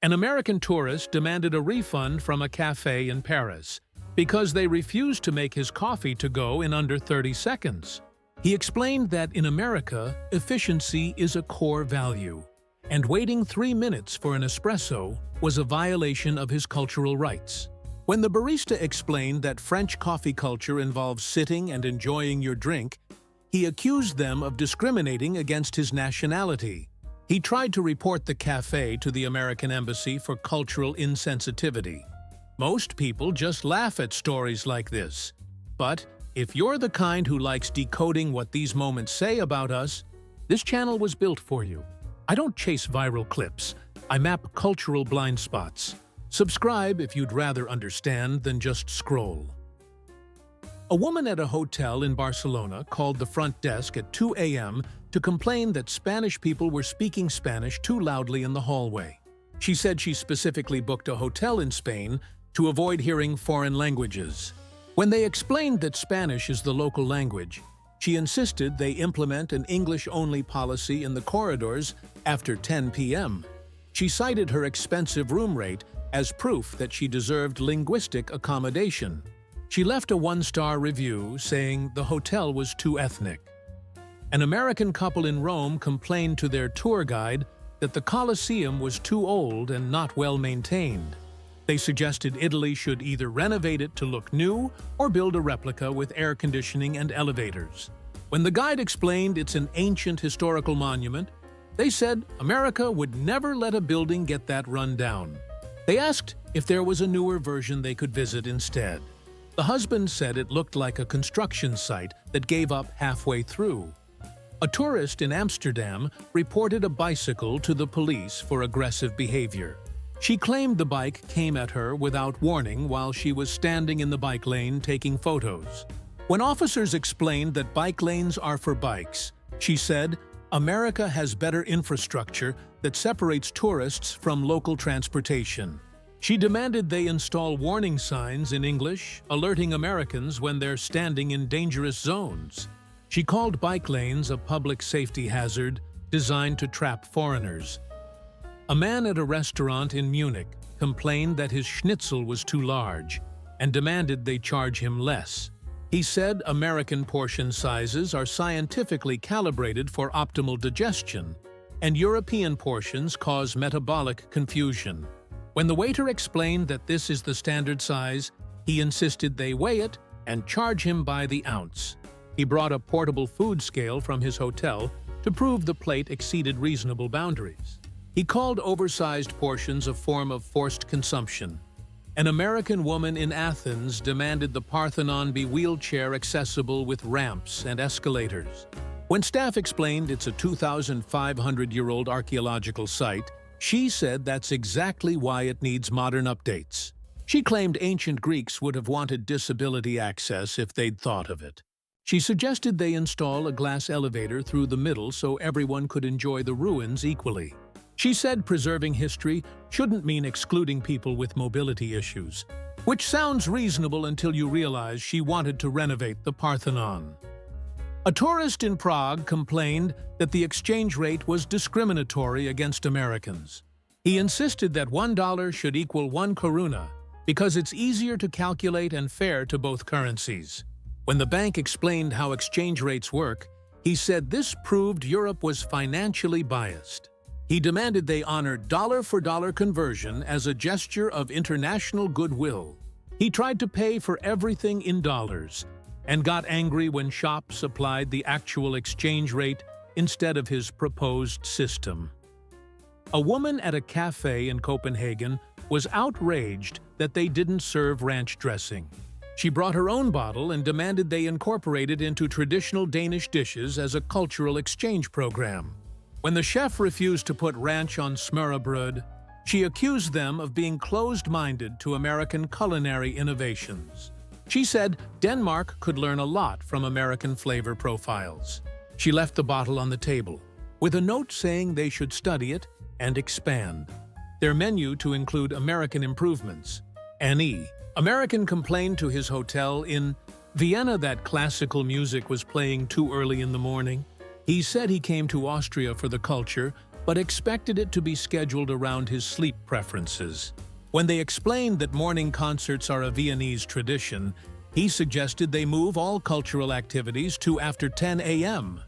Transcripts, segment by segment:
An American tourist demanded a refund from a cafe in Paris because they refused to make his coffee to go in under 30 seconds. He explained that in America, efficiency is a core value, and waiting 3 minutes for an espresso was a violation of his cultural rights. When the barista explained that French coffee culture involves sitting and enjoying your drink, he accused them of discriminating against his nationality. He tried to report the cafe to the American embassy for cultural insensitivity. Most people just laugh at stories like this. But if you're the kind who likes decoding what these moments say about us, this channel was built for you. I don't chase viral clips. I map cultural blind spots. Subscribe if you'd rather understand than just scroll. A woman at a hotel in Barcelona called the front desk at 2 a.m. to complain that Spanish people were speaking Spanish too loudly in the hallway. She said she specifically booked a hotel in Spain to avoid hearing foreign languages. When they explained that Spanish is the local language, she insisted they implement an English-only policy in the corridors after 10 p.m. She cited her expensive room rate as proof that she deserved linguistic accommodation. She left a 1-star review saying the hotel was too ethnic. An American couple in Rome complained to their tour guide that the Colosseum was too old and not well maintained. They suggested Italy should either renovate it to look new or build a replica with air conditioning and elevators. When the guide explained it's an ancient historical monument, they said America would never let a building get that run down. They asked if there was a newer version they could visit instead. The husband said it looked like a construction site that gave up halfway through. A tourist in Amsterdam reported a bicycle to the police for aggressive behavior. She claimed the bike came at her without warning while she was standing in the bike lane taking photos. When officers explained that bike lanes are for bikes, she said, "America has better infrastructure that separates tourists from local transportation." She demanded they install warning signs in English, alerting Americans when they're standing in dangerous zones. She called bike lanes a public safety hazard designed to trap foreigners. A man at a restaurant in Munich complained that his schnitzel was too large and demanded they charge him less. He said American portion sizes are scientifically calibrated for optimal digestion, and European portions cause metabolic confusion. When the waiter explained that this is the standard size, he insisted they weigh it and charge him by the ounce. He brought a portable food scale from his hotel to prove the plate exceeded reasonable boundaries. He called oversized portions a form of forced consumption. An American woman in Athens demanded the Parthenon be wheelchair accessible with ramps and escalators. When staff explained it's a 2,500-year-old archaeological site, she said that's exactly why it needs modern updates. She claimed ancient Greeks would have wanted disability access if they'd thought of it. She suggested they install a glass elevator through the middle so everyone could enjoy the ruins equally. She said preserving history shouldn't mean excluding people with mobility issues, which sounds reasonable until you realize she wanted to renovate the Parthenon. A tourist in Prague complained that the exchange rate was discriminatory against Americans. He insisted that $1 should equal 1 koruna because it's easier to calculate and fair to both currencies. When the bank explained how exchange rates work, he said this proved Europe was financially biased. He demanded they honor dollar-for-dollar conversion as a gesture of international goodwill. He tried to pay for everything in dollars and got angry when shops applied the actual exchange rate instead of his proposed system. A woman at a cafe in Copenhagen was outraged that they didn't serve ranch dressing. She brought her own bottle and demanded they incorporate it into traditional Danish dishes as a cultural exchange program. When the chef refused to put ranch on smørrebrød, she accused them of being closed-minded to American culinary innovations. She said Denmark could learn a lot from American flavor profiles. She left the bottle on the table, with a note saying they should study it and expand their menu to include American improvements. An American complained to his hotel in Vienna that classical music was playing too early in the morning. He said he came to Austria for the culture, but expected it to be scheduled around his sleep preferences. When they explained that morning concerts are a Viennese tradition, he suggested they move all cultural activities to after 10 a.m.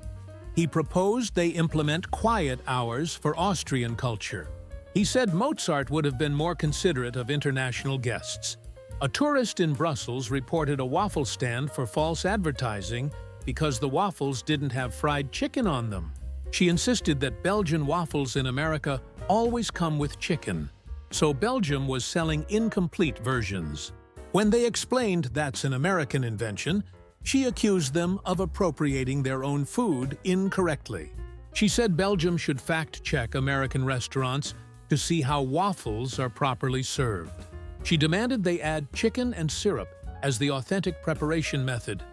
He proposed they implement quiet hours for Austrian culture. He said Mozart would have been more considerate of international guests. A tourist in Brussels reported a waffle stand for false advertising because the waffles didn't have fried chicken on them. She insisted that Belgian waffles in America always come with chicken, so Belgium was selling incomplete versions. When they explained that's an American invention, she accused them of appropriating their own food incorrectly. She said Belgium should fact-check American restaurants to see how waffles are properly served. She demanded they add chicken and syrup as the authentic preparation method.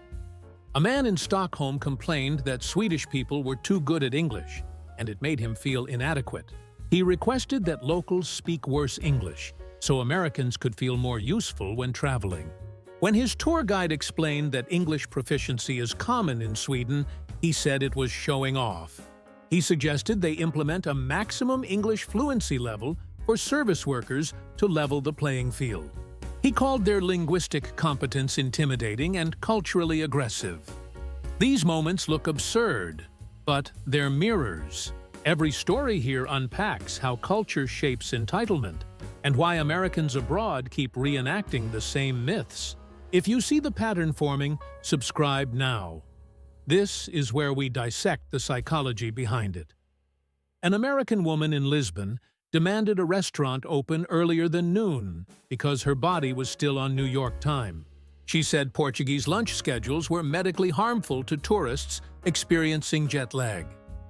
A man in Stockholm complained that Swedish people were too good at English, and it made him feel inadequate. He requested that locals speak worse English, so Americans could feel more useful when traveling. When his tour guide explained that English proficiency is common in Sweden, he said it was showing off. He suggested they implement a maximum English fluency level for service workers to level the playing field. He called their linguistic competence intimidating and culturally aggressive. These moments look absurd, but they're mirrors. Every story here unpacks how culture shapes entitlement and why Americans abroad keep reenacting the same myths. If you see the pattern forming, subscribe now. This is where we dissect the psychology behind it. An American woman in Lisbon demanded a restaurant open earlier than noon because her body was still on New York time. She said Portuguese lunch schedules were medically harmful to tourists experiencing jet lag.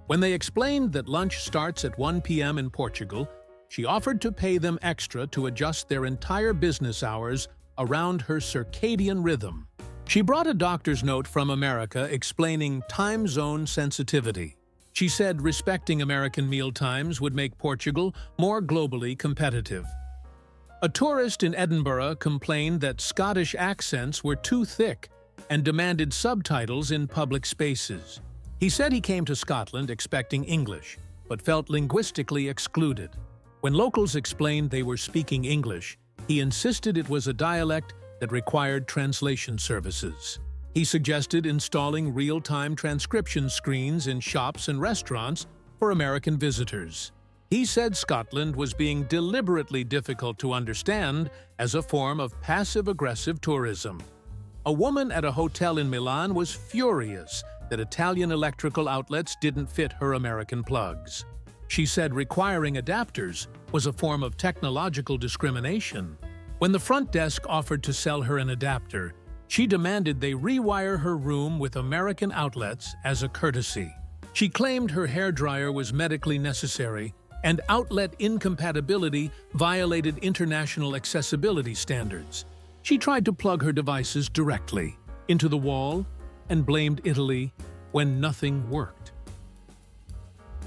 When they explained that lunch starts at 1 p.m. in Portugal, she offered to pay them extra to adjust their entire business hours around her circadian rhythm. She brought a doctor's note from America explaining time zone sensitivity. She said respecting American meal times would make Portugal more globally competitive. A tourist in Edinburgh complained that Scottish accents were too thick and demanded subtitles in public spaces. He said he came to Scotland expecting English, but felt linguistically excluded. When locals explained they were speaking English, he insisted it was a dialect that required translation services. He suggested installing real-time transcription screens in shops and restaurants for American visitors. He said Scotland was being deliberately difficult to understand as a form of passive-aggressive tourism. A woman at a hotel in Milan was furious that Italian electrical outlets didn't fit her American plugs. She said requiring adapters was a form of technological discrimination. When the front desk offered to sell her an adapter, she demanded they rewire her room with American outlets as a courtesy. She claimed her hairdryer was medically necessary and outlet incompatibility violated international accessibility standards. She tried to plug her devices directly into the wall and blamed Italy when nothing worked.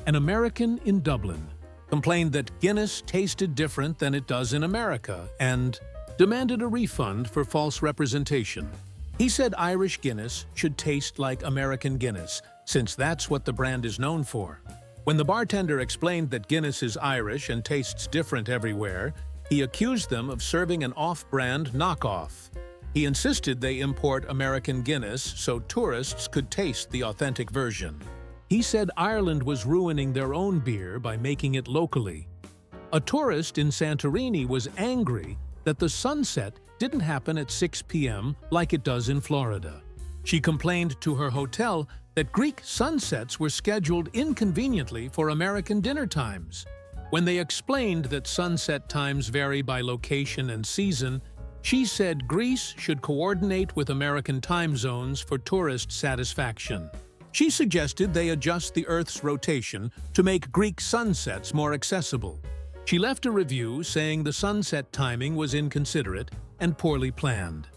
An American in Dublin complained that Guinness tasted different than it does in America and demanded a refund for false representation. He said Irish Guinness should taste like American Guinness, since that's what the brand is known for. When the bartender explained that Guinness is Irish and tastes different everywhere, he accused them of serving an off-brand knockoff. He insisted they import American Guinness so tourists could taste the authentic version. He said Ireland was ruining their own beer by making it locally. A tourist in Santorini was angry that the sunset didn't happen at 6 p.m. like it does in Florida. She complained to her hotel that Greek sunsets were scheduled inconveniently for American dinner times. When they explained that sunset times vary by location and season, she said Greece should coordinate with American time zones for tourist satisfaction. She suggested they adjust the Earth's rotation to make Greek sunsets more accessible. She left a review saying the sunset timing was inconsiderate and poorly planned.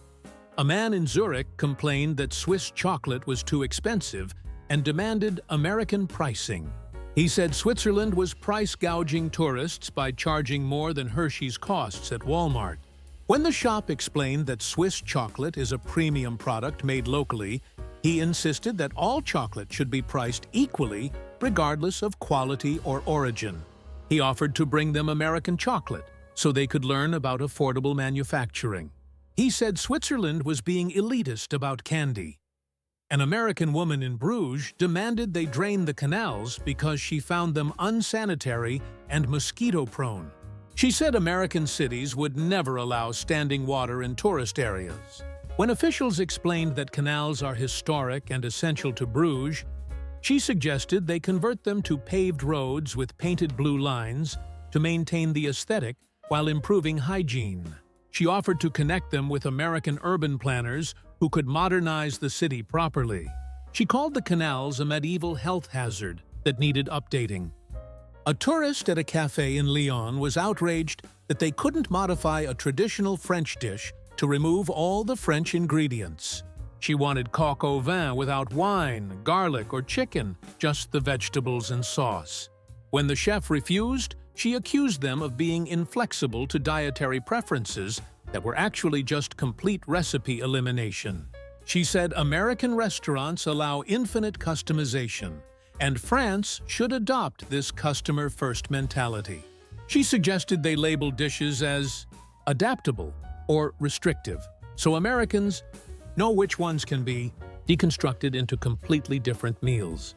A man in Zurich complained that Swiss chocolate was too expensive and demanded American pricing. He said Switzerland was price gouging tourists by charging more than Hershey's costs at Walmart. When the shop explained that Swiss chocolate is a premium product made locally, He insisted that all chocolate should be priced equally, regardless of quality or origin. He offered to bring them American chocolate so they could learn about affordable manufacturing. He said Switzerland was being elitist about candy. An American woman in Bruges demanded they drain the canals because she found them unsanitary and mosquito-prone. She said American cities would never allow standing water in tourist areas. When officials explained that canals are historic and essential to Bruges, she suggested they convert them to paved roads with painted blue lines to maintain the aesthetic while improving hygiene. She offered to connect them with American urban planners who could modernize the city properly. She called the canals a medieval health hazard that needed updating. A tourist at a cafe in Lyon was outraged that they couldn't modify a traditional French dish to remove all the French ingredients. She wanted coq au vin without wine, garlic, or chicken, just the vegetables and sauce. When the chef refused, she accused them of being inflexible to dietary preferences that were actually just complete recipe elimination. She said American restaurants allow infinite customization, and France should adopt this customer-first mentality. She suggested they label dishes as adaptable or restrictive, so Americans know which ones can be deconstructed into completely different meals.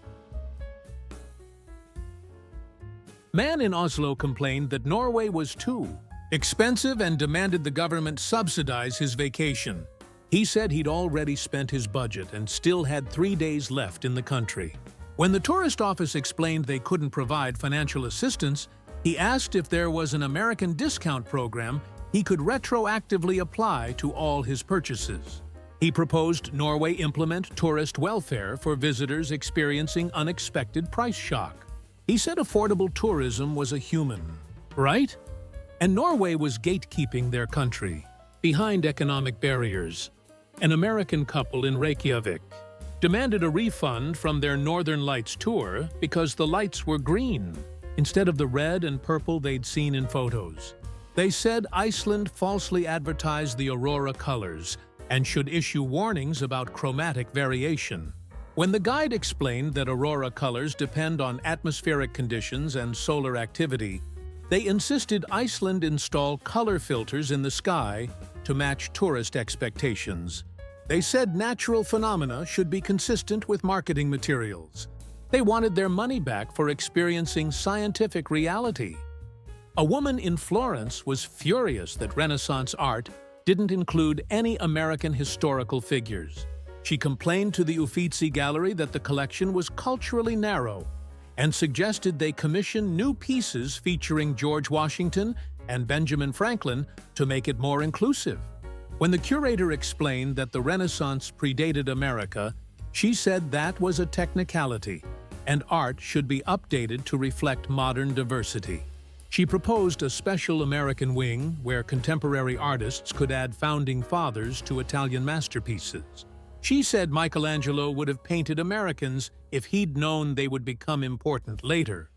Man in Oslo complained that Norway was too expensive and demanded the government subsidize his vacation. He said he'd already spent his budget and still had 3 days left in the country. When the tourist office explained they couldn't provide financial assistance, he asked if there was an American discount program he could retroactively apply to all his purchases. He proposed Norway implement tourist welfare for visitors experiencing unexpected price shock. He said affordable tourism was a human right, and Norway was gatekeeping their country behind economic barriers. An American couple in Reykjavik demanded a refund from their Northern Lights tour because the lights were green instead of the red and purple they'd seen in photos. They said Iceland falsely advertised the aurora colors and should issue warnings about chromatic variation. When the guide explained that aurora colors depend on atmospheric conditions and solar activity, they insisted Iceland install color filters in the sky to match tourist expectations. They said natural phenomena should be consistent with marketing materials. They wanted their money back for experiencing scientific reality. A woman in Florence was furious that Renaissance art didn't include any American historical figures. She complained to the Uffizi Gallery that the collection was culturally narrow and suggested they commission new pieces featuring George Washington and Benjamin Franklin to make it more inclusive. When the curator explained that the Renaissance predated America, she said that was a technicality, and art should be updated to reflect modern diversity. She proposed a special American wing where contemporary artists could add founding fathers to Italian masterpieces. She said Michelangelo would have painted Americans if he'd known they would become important later.